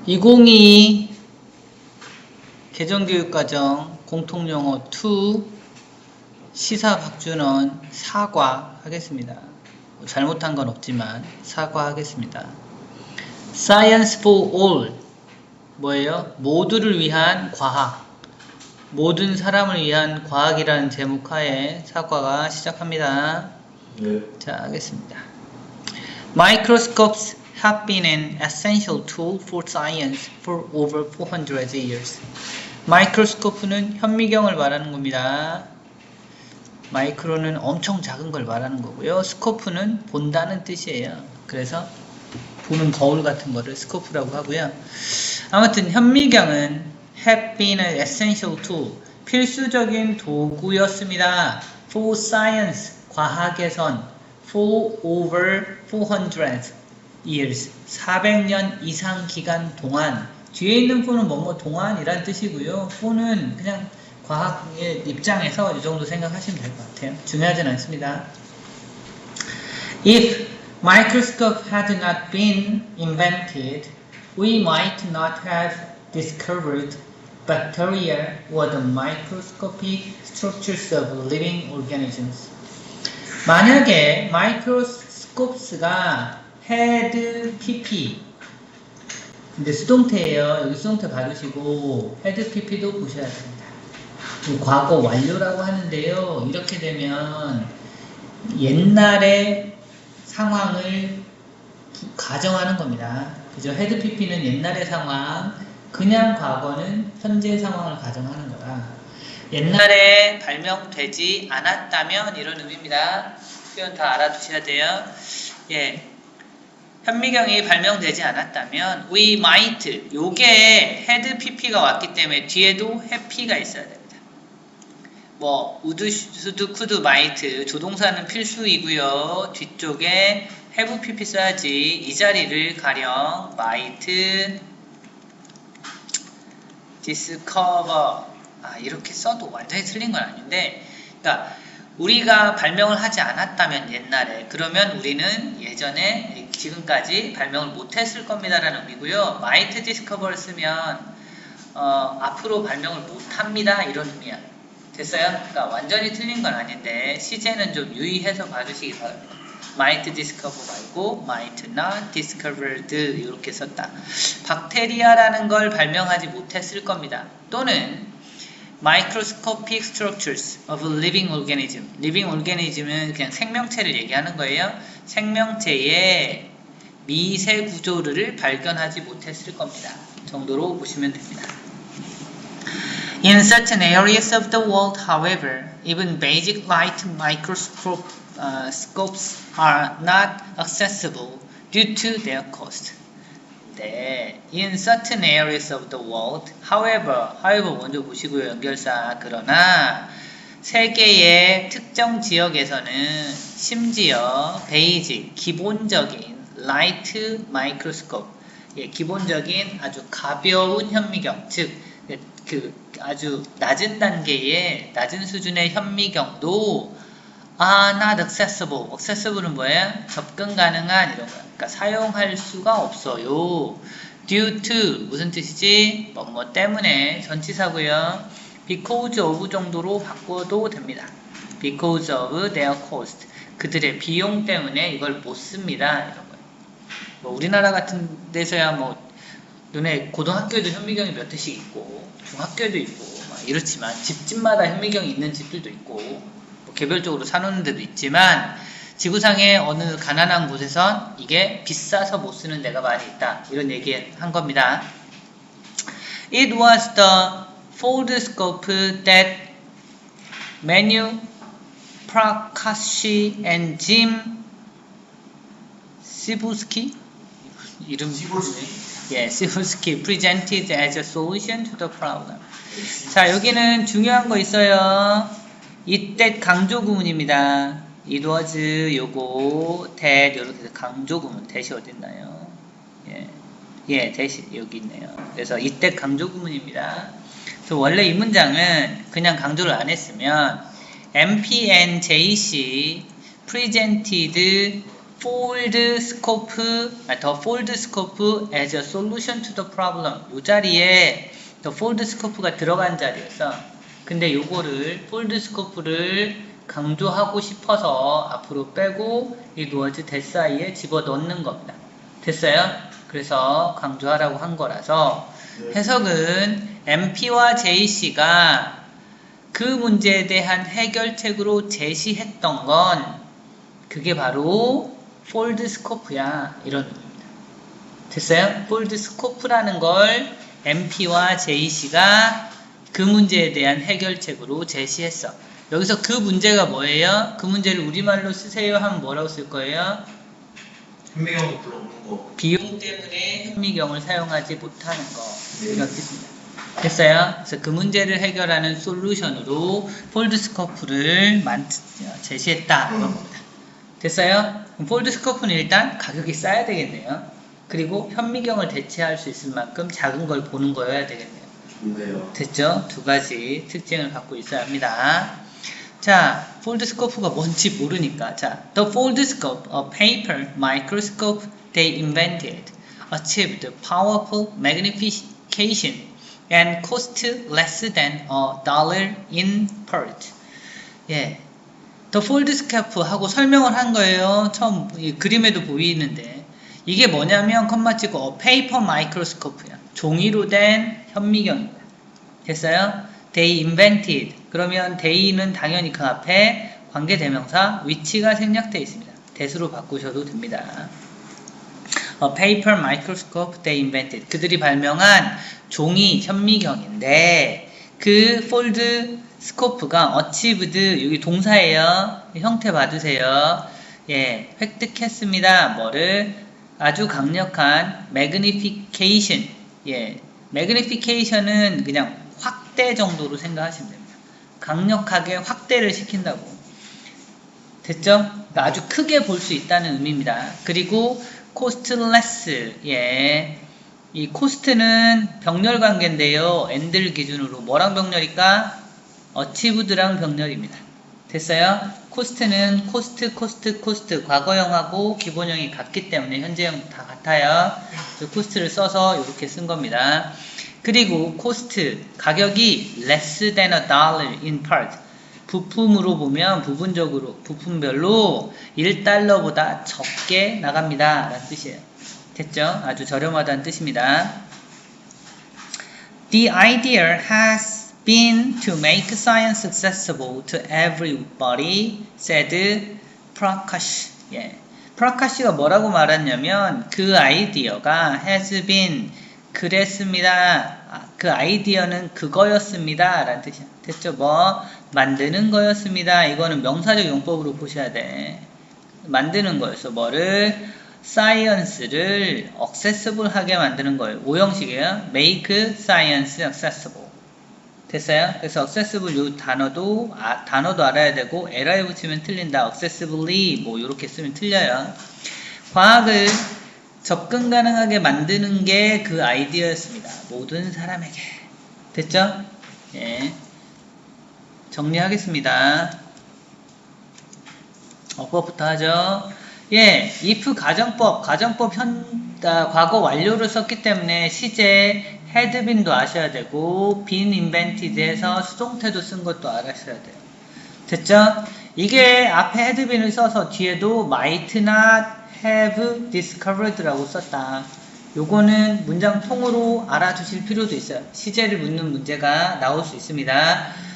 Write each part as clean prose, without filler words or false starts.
2022 개정교육과정 공통영어 2 시사 박준원 사과하겠습니다. 잘못한 건 없지만 사과하겠습니다. Science for all 뭐예요? 모두를 위한 과학, 모든 사람을 위한 과학이라는 제목하에 사과가 시작합니다. 네. 자, 하겠습니다. Microscopes have been an essential tool for science for over 400 years. 마이크로스코프는 현미경을 말하는 겁니다. 마이크로는 엄청 작은 걸 말하는 거고요. 스코프는 본다는 뜻이에요. 그래서 보는 거울 같은 거를 스코프라고 하고요. 아무튼 현미경은 have been an essential tool, 필수적인 도구였습니다. for science, 과학에선 for over 400 years, 400년 이상 기간 동안. 뒤에 있는 for는 뭐뭐 동안이란 뜻이고요. for는 그냥 과학의 입장에서 이 정도 생각하시면 될 것 같아요. 중요하진 않습니다. If microscope had not been invented, we might not have discovered bacteria or the microscopic structures of living organisms. 만약에 마이크로스코프가 had pp, 근데 수동태예요. 여기 수동태 봐주시고 had pp도 보셔야 됩니다. 과거 완료라고 하는데요. 이렇게 되면 옛날의 상황을 가정하는 겁니다. 그죠? had pp는 옛날의 상황, 그냥 과거는 현재 상황을 가정하는 거라. 옛날에 발명되지 않았다면 이런 의미입니다. 표현 다 알아두셔야 돼요. 예. 현미경이 발명되지 않았다면 we might, 요게 had pp가 왔기 때문에 뒤에도 happy가 있어야 됩니다. 뭐 would, should, could, might 조동사는 필수이고요. 뒤쪽에 have pp 써야지. 이 자리를 가령 might discover, 이렇게 써도 완전히 틀린 건 아닌데, 그러니까 우리가 발명을 하지 않았다면 옛날에, 그러면 우리는 예전에 지금까지 발명을 못했을 겁니다 라는 의미고요. might discover를 쓰면 앞으로 발명을 못합니다 이런 의미야. 됐어요? 그러니까 완전히 틀린 건 아닌데 시제는 좀 유의해서 봐주시기 바랍니다. might discover 말고 might not discovered 이렇게 썼다. 박테리아라는 걸 발명하지 못했을 겁니다. 또는 microscopic structures of living organism. living organism은 그냥 생명체를 얘기하는 거예요. 생명체의 미세 구조를 발견하지 못했을 겁니다. 정도로 보시면 됩니다. In certain areas of the world, however, even basic light microscopes are not accessible due to their cost. 네, in certain areas of the world, however 먼저 보시고요. 연결사. 그러나 세계의 특정 지역에서는 심지어 베이직, 기본적인 light microscope, 기본적인 아주 가벼운 현미경, 즉 그 아주 낮은 단계의 낮은 수준의 현미경도 not accessible. accessible은 뭐예요? 접근 가능한 이런 거야. 그러니까 사용할 수가 없어요. due to 무슨 뜻이지? 뭐 때문에 전치사고요. because of 정도로 바꿔도 됩니다. because of their cost. 그들의 비용 때문에 이걸 못 씁니다. 이런 거예요. 뭐 우리나라 같은 데서야 뭐 눈에 고등학교에도 현미경이 몇 대씩 있고 중학교에도 있고 막 이렇지만 집집마다 현미경이 있는 집들도 있고 뭐 개별적으로 사놓는 데도 있지만 지구상의 어느 가난한 곳에선 이게 비싸서 못 쓰는 데가 많이 있다. 이런 얘기 한 겁니다. It was the foldscope that Manu Prakash and Jim Sibulski 이름 Sibulski presented as a solution to the problem. 자, 여기는 중요한 거 있어요. 이때 강조 구문입니다. It was 요거 that 이렇게 강조 구문. that이 어딨나요? that이 여기 있네요. 그래서 이때 강조 구문입니다. 그래서 원래 이 문장은 그냥 강조를 안 했으면 MP and JC presented fold scope, the fold scope as a solution to the problem. 이 자리에 the fold scope가 들어간 자리여서 근데 요거를 fold scope를 강조하고 싶어서 앞으로 빼고 이 노어즈 that 사이에 집어넣는 겁니다. 됐어요? 그래서 강조하라고 한 거라서 해석은 MP와 JC가 그 문제에 대한 해결책으로 제시했던 건 그게 바로 폴드 스코프야 이런 의미입니다. 됐어요? 폴드 스코프라는 걸 MP와 JC가 그 문제에 대한 해결책으로 제시했어. 여기서 그 문제가 뭐예요? 그 문제를 우리말로 쓰세요 하면 뭐라고 쓸 거예요? 현미경도 불러오는 거. 비용 때문에 현미경을 사용하지 못하는 거 이런 뜻입니다. 됐어요? 그래서 그 문제를 해결하는 솔루션으로 폴드 스코프를 제시했다 이런 겁니다. 됐어요? 그럼 폴드 스코프는 일단 가격이 싸야 되겠네요. 그리고 현미경을 대체할 수 있을 만큼 작은 걸 보는 거여야 되겠네요. 좋네요. 됐죠? 두 가지 특징을 갖고 있어야 합니다. 자, 폴드 스코프가 뭔지 모르니까 자, the fold scope, a paper microscope they invented, achieved powerful magnification and cost less than $1 in part. 예, the fold scope 하고 설명을 한 거예요. 처음 이 그림에도 보이는데 이게 뭐냐면 컴마 찍고 paper microscope야. 종이로 된 현미경입니다. 됐어요? They invented. 그러면 they는 당연히 그 앞에 관계대명사 which가 생략되어 있습니다. that으로 바꾸셔도 됩니다. A paper microscope they invented. 그들이 발명한 종이 현미경인데 그 fold scope가 achieved 여기 동사예요. 형태 봐주세요. 예, 획득했습니다. 뭐를 아주 강력한 magnification. 예, magnification은 그냥 확대 정도로 생각하시면 됩니다. 강력하게 확대를 시킨다고. 됐죠? 그러니까 아주 크게 볼 수 있다는 의미입니다. 그리고 costless. 예. 이 cost는 병렬 관계인데요. and를 기준으로 뭐랑 병렬일까? achieved랑 병렬입니다. 됐어요? cost는 cost 과거형하고 기본형이 같기 때문에 현재형 다 같아요. cost를 써서 이렇게 쓴 겁니다. 그리고 cost 가격이 less than $1 in part 부품으로 보면 부분적으로 부품별로 1달러보다 적게 나갑니다 라는 뜻이에요. 됐죠? 아주 저렴하다는 뜻입니다. The idea has been to make science accessible to everybody, said Prakash. 예. 프라카시가 뭐라고 말했냐면 그 아이디어가 has been 그랬습니다. 그 아이디어는 그거였습니다. 라는 뜻이야. 됐죠? 뭐 만드는 거였습니다. 이거는 명사적 용법으로 보셔야 돼. 만드는 거였어. 뭐를? 사이언스를 accessible 하게 만드는 거예요. 오형식이에요. make science accessible. 됐어요? 그래서 accessible 요 단어도 알아야 되고 에러에 붙이면 틀린다. accessibly 뭐 이렇게 쓰면 틀려요. 과학을 접근 가능하게 만드는 게 그 아이디어였습니다. 모든 사람에게. 됐죠? 예. 정리하겠습니다. 어법부터 하죠. 예, if 가정법 과거 완료를 썼기 때문에 시제 had been도 아셔야 되고 been invented에서 수동태도 쓴 것도 알아셔야 돼요. 됐죠? 이게 앞에 had been을 써서 뒤에도 might not have discovered라고 썼다. 요거는 문장 통으로 알아두실 필요도 있어요. 시제를 묻는 문제가 나올 수 있습니다.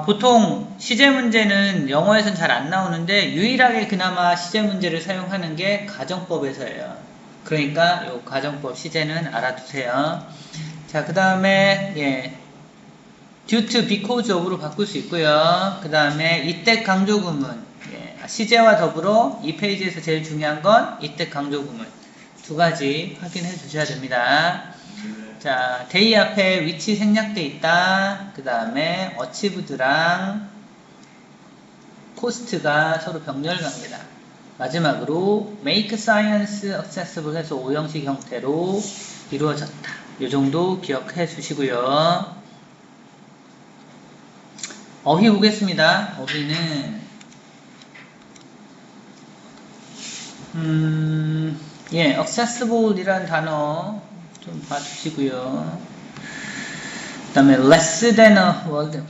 보통 시제 문제는 영어에선 잘 안 나오는데 유일하게 그나마 시제 문제를 사용하는 게 가정법에서예요. 그러니까 요 가정법 시제는 알아두세요. 자, 그 다음에 예, due to, because of로 바꿀 수 있고요. 그 다음에 이때 강조구문 예, 시제와 더불어 이 페이지에서 제일 중요한 건 이때 강조구문 두 가지 확인해 주셔야 됩니다. 자, 데이 앞에 위치 생략돼 있다. 그 다음에 achieved랑 cost가 서로 병렬 관계다. 마지막으로 make science accessible 해서 오형식 형태로 이루어졌다. 이 정도 기억해 주시고요. 어휘 보겠습니다. 어휘는 예, accessible이라는 단어 좀 봐주시고요. 그 다음에 less than a word.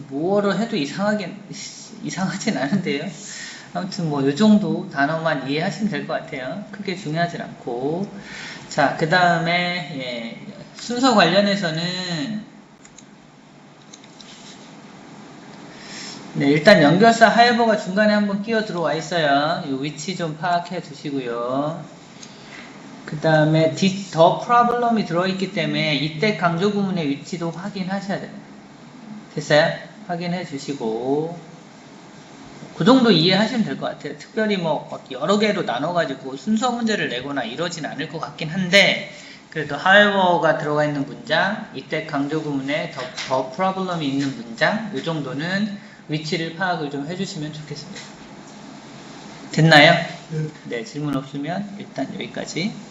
뭐로 해도 이상하진 않은데요. 아무튼 뭐 요 정도 단어만 이해하시면 될 것 같아요. 크게 중요하진 않고. 자, 그 다음에 예, 순서 관련해서는 네, 일단 연결사 하이버가 중간에 한번 끼어 들어와 있어요. 이 위치 좀 파악해 두시고요. 그 다음에 더 프로블럼이 들어있기 때문에 이때 강조 구문의 위치도 확인하셔야 돼요. 됐어요? 확인해 주시고 그 정도 이해하시면 될 것 같아요. 특별히 뭐 여러 개로 나눠가지고 순서 문제를 내거나 이러진 않을 것 같긴 한데 그래도 however가 들어가 있는 문장, 이때 강조 구문에 더 프로블럼이 있는 문장 이 정도는 위치를 파악을 좀 해주시면 좋겠습니다. 됐나요? 네, 질문 없으면 일단 여기까지.